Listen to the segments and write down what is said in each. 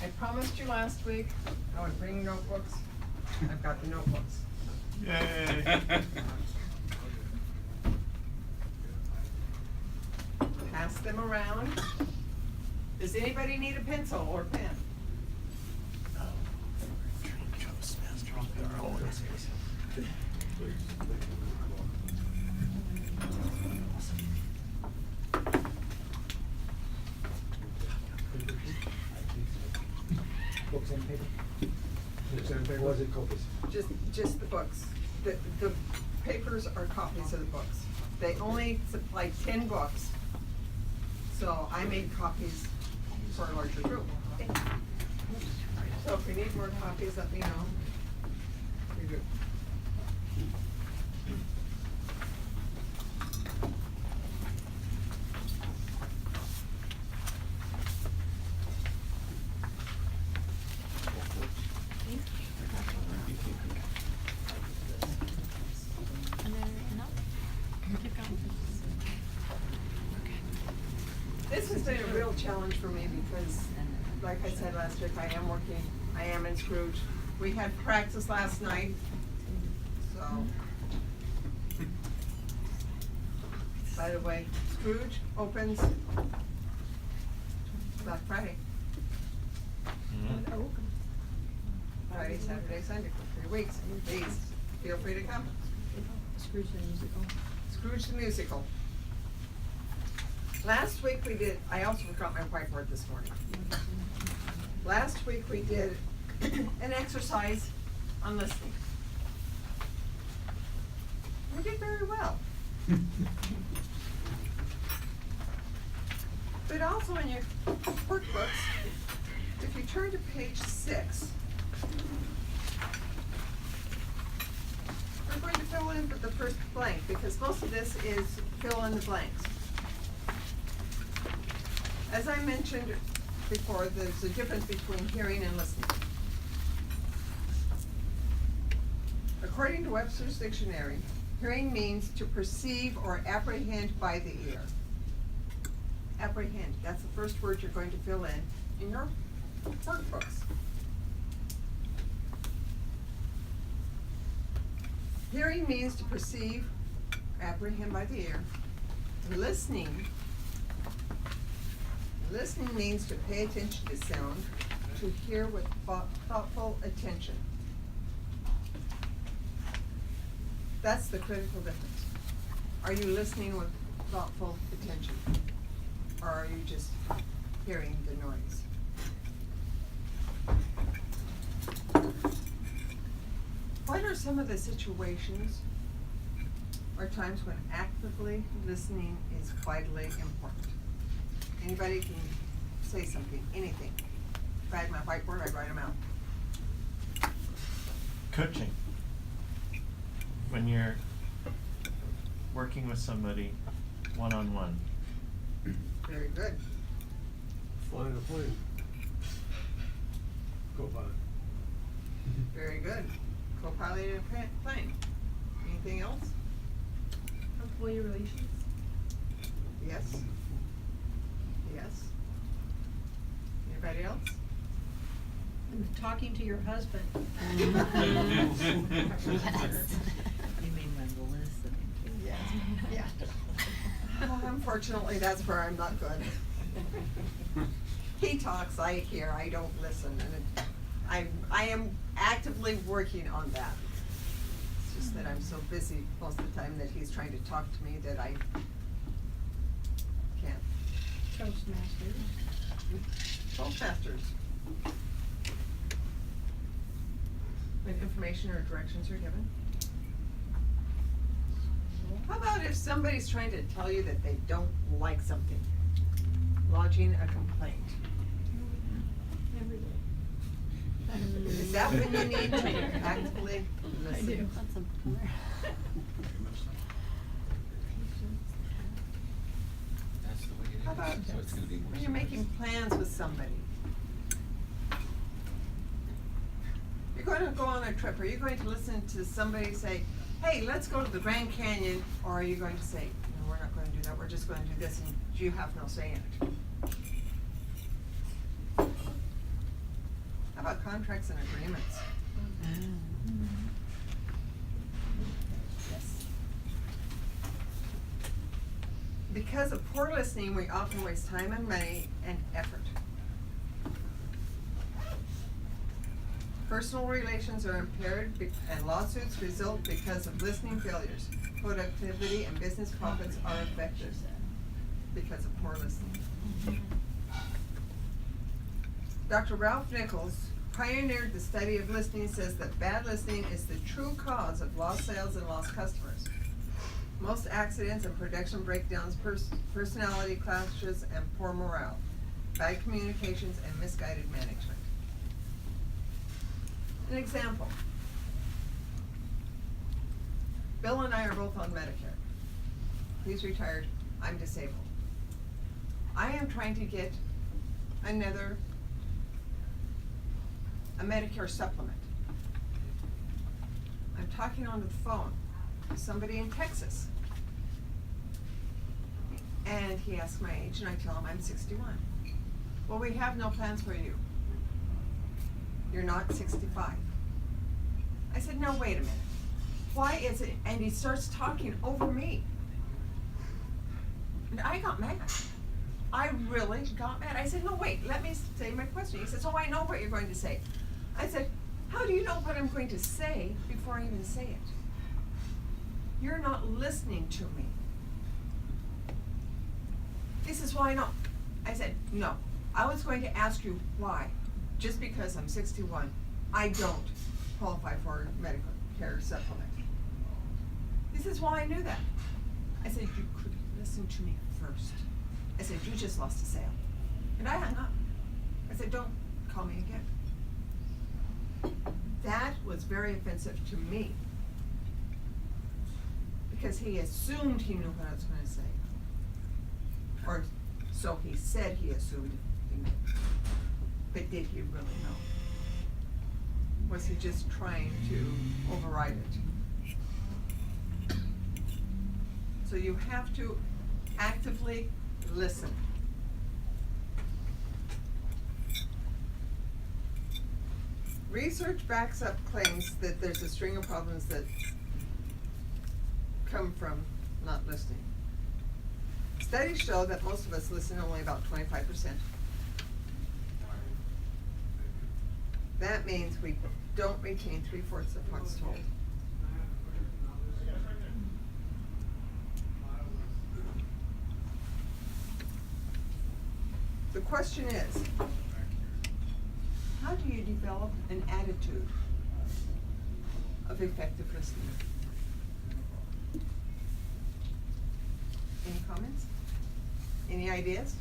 I promised you last week I would bring notebooks. I've got the notebooks. Yay. Pass them around. Does anybody need a pencil or pen? Books and paper? Books and paper, was it copies? Just the books. The papers are copies of the books. They only supply 10 books, so I made copies for a larger group. So if we need more copies, let me know. We do. This has been a real challenge for me because, like I said last week, I am in Scrooge. We had practice last night, so. By the way, Scrooge opens Black Friday. Friday, Saturday, Sunday for 3 weeks. Please, feel free to come. Scrooge the musical. Scrooge the musical. Last week we did, I also forgot my whiteboard this morning. Last week we did an exercise on listening. We did very well. But also in your workbooks, if you turn to page 6, we're going to fill in the first blank because most of this is fill in the blanks. As I mentioned before, there's a difference between hearing and listening. According to Webster's dictionary, hearing means to perceive or apprehend by the ear. Apprehend, that's the first word you're going to fill in your workbooks. Hearing means to perceive, apprehend by the ear. Listening means to pay attention to sound, to hear with thoughtful attention. That's the critical difference. Are you listening with thoughtful attention? Or are you just hearing the noise? What are some of the situations or times when actively listening is vitally important? Anybody can say something, anything. If I had my whiteboard, I'd write them out. Coaching. When you're working with somebody one-on-one. Very good. Flying a plane. Co-pilot. Very good. Co-piloting a plane. Anything else? Employee relations. Yes? Yes? Anybody else? Talking to your husband. Yes. You mean when the listening? Yes. Yeah. Well, unfortunately, that's where I'm not good. He talks, I hear, I don't listen, and I am actively working on that. It's just that I'm so busy most of the time that he's trying to talk to me that I can't. Toastmasters. Toastmasters. When information or directions are given. How about if somebody's trying to tell you that they don't like something? Lodging a complaint. Every day. Is that when you need to actively listen? I do. That's the way it is. How about So it's gonna be more when you're making plans with somebody? You're going to go on a trip. Are you going to listen to somebody say, hey, let's go to the Grand Canyon? Or are you going to say, no, we're not going to do that. We're just going to do this and you have no say in it? contracts and agreements. Yes. Because of poor listening, we often waste time and money and effort. Personal relations are impaired and lawsuits result because of listening failures. Productivity and business profits are affected because of poor listening. Dr. Ralph Nichols pioneered the study of listening, says that bad listening is the true cause of lost sales and lost customers. Most accidents and production breakdowns, personality clashes, and poor morale, bad communications, and misguided management. An example. Bill and I are both on Medicare. He's retired, I'm disabled. I am trying to get a Medicare supplement. I'm talking on the phone with somebody in Texas. And he asks my age and I tell him I'm 61. Well, we have no plans for you. You're not 65. I said, no, wait a minute. Why is it? And he starts talking over me. And I got mad. I really got mad. I said, no, wait, let me say my question. He says, oh, I know what you're going to say. I said, how do you know what I'm going to say before I even say it? You're not listening to me. He says, well, I know. I said, no. I was going to ask you why. Just because I'm 61, I don't qualify for medical care supplement. He says, well, I knew that. I said, you could listen to me first. I said, you just lost a sale. And I hung up. I said, don't call me again. That was very offensive to me. Because he assumed he knew what I was going to say. Or so he said he assumed he knew. But did he really know? Was he just trying to override it? So you have to actively listen. Research backs up claims that there's a string of problems that come from not listening. Studies show that most of us listen only about 25%. That means we don't retain 3/4 of what's told. The question is, how do you develop an attitude of effective listening? Any comments? Any ideas?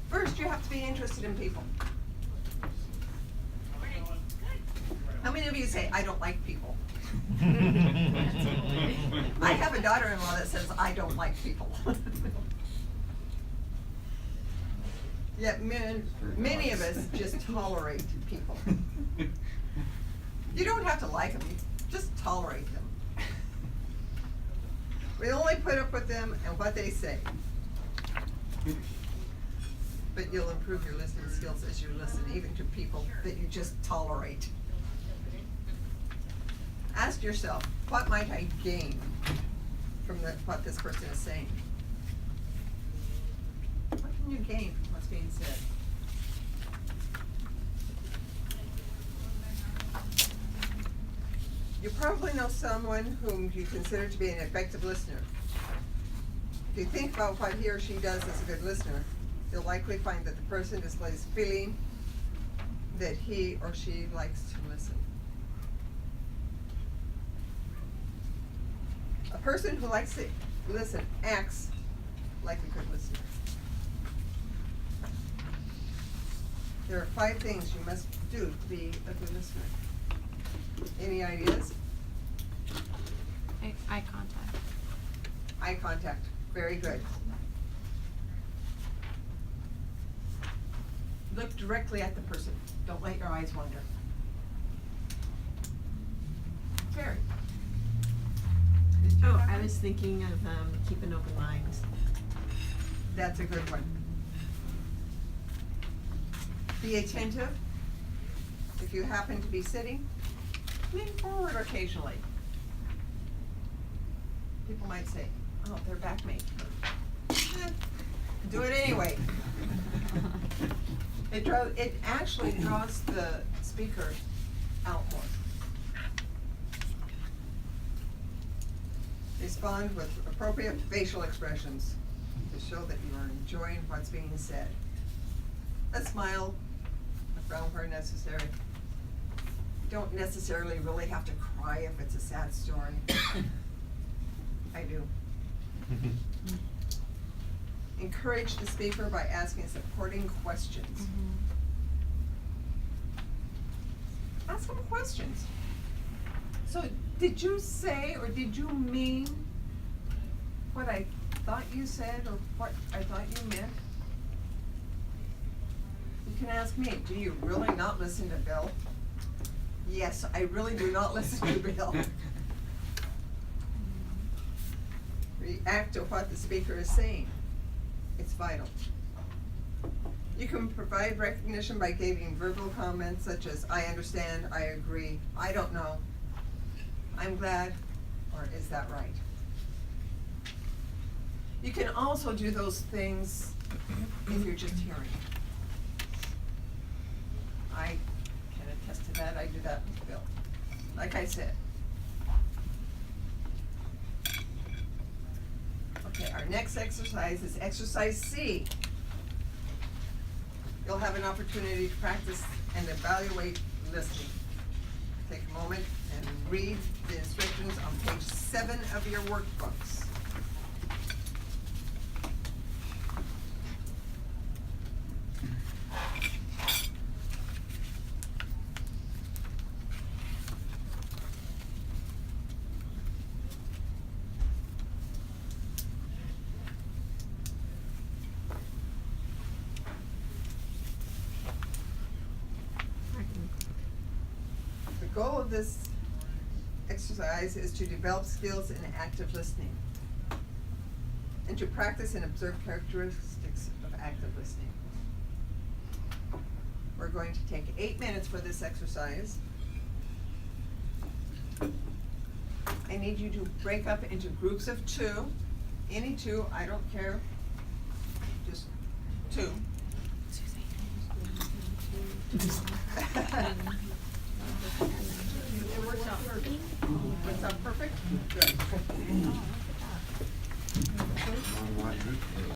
First, you have to be interested in people. How many of you say, I don't like people? I have a daughter-in-law that says, I don't like people. Yet many of us just tolerate people. You don't have to like them, just tolerate them. We only put up with them and what they say. But you'll improve your listening skills as you listen, even to people that you just tolerate. Ask yourself, what might I gain from what this person is saying? What can you gain from what's being said? You probably know someone whom you consider to be an effective listener. If you think about what he or she does as a good listener, you'll likely find that the person displays feeling that he or she likes to listen. A person who likes to listen acts like a good listener. There are 5 things you must do to be a good listener. Any ideas? Eye contact. Eye contact. Very good. Look directly at the person. Don't let your eyes wander. Terry. Did you Oh, have I one? was thinking of keep an open mind. That's a good one. Be attentive. If you happen to be sitting, lean forward occasionally. People might say, oh, their back may hurt. Do it anyway. It actually draws the speaker out more. Respond with appropriate facial expressions to show that you are enjoying what's being said. A smile, a frown where necessary. You don't necessarily really have to cry if it's a sad story. I do. Encourage the speaker by asking supporting questions. Ask them questions. So, did you say or did you mean what I thought you said or what I thought you meant? You can ask me, do you really not listen to Bill? Yes, I really do not listen to Bill. React to what the speaker is saying. It's vital. You can provide recognition by giving verbal comments such as, I understand, I agree, I don't know, I'm glad, or is that right? You can also do those things if you're just hearing. I can attest to that, I do that with Bill. Like I said. Okay, our next exercise is exercise C. You'll have an opportunity to practice and evaluate listening. Take a moment and read the instructions on page 7 of your workbooks. The goal of this exercise is to develop skills in active listening and to practice and observe characteristics of active listening. We're going to take 8 minutes for this exercise. I need you to break up into groups of 2, any 2, I don't care, just 2. It works out perfect. Works out perfect? Good.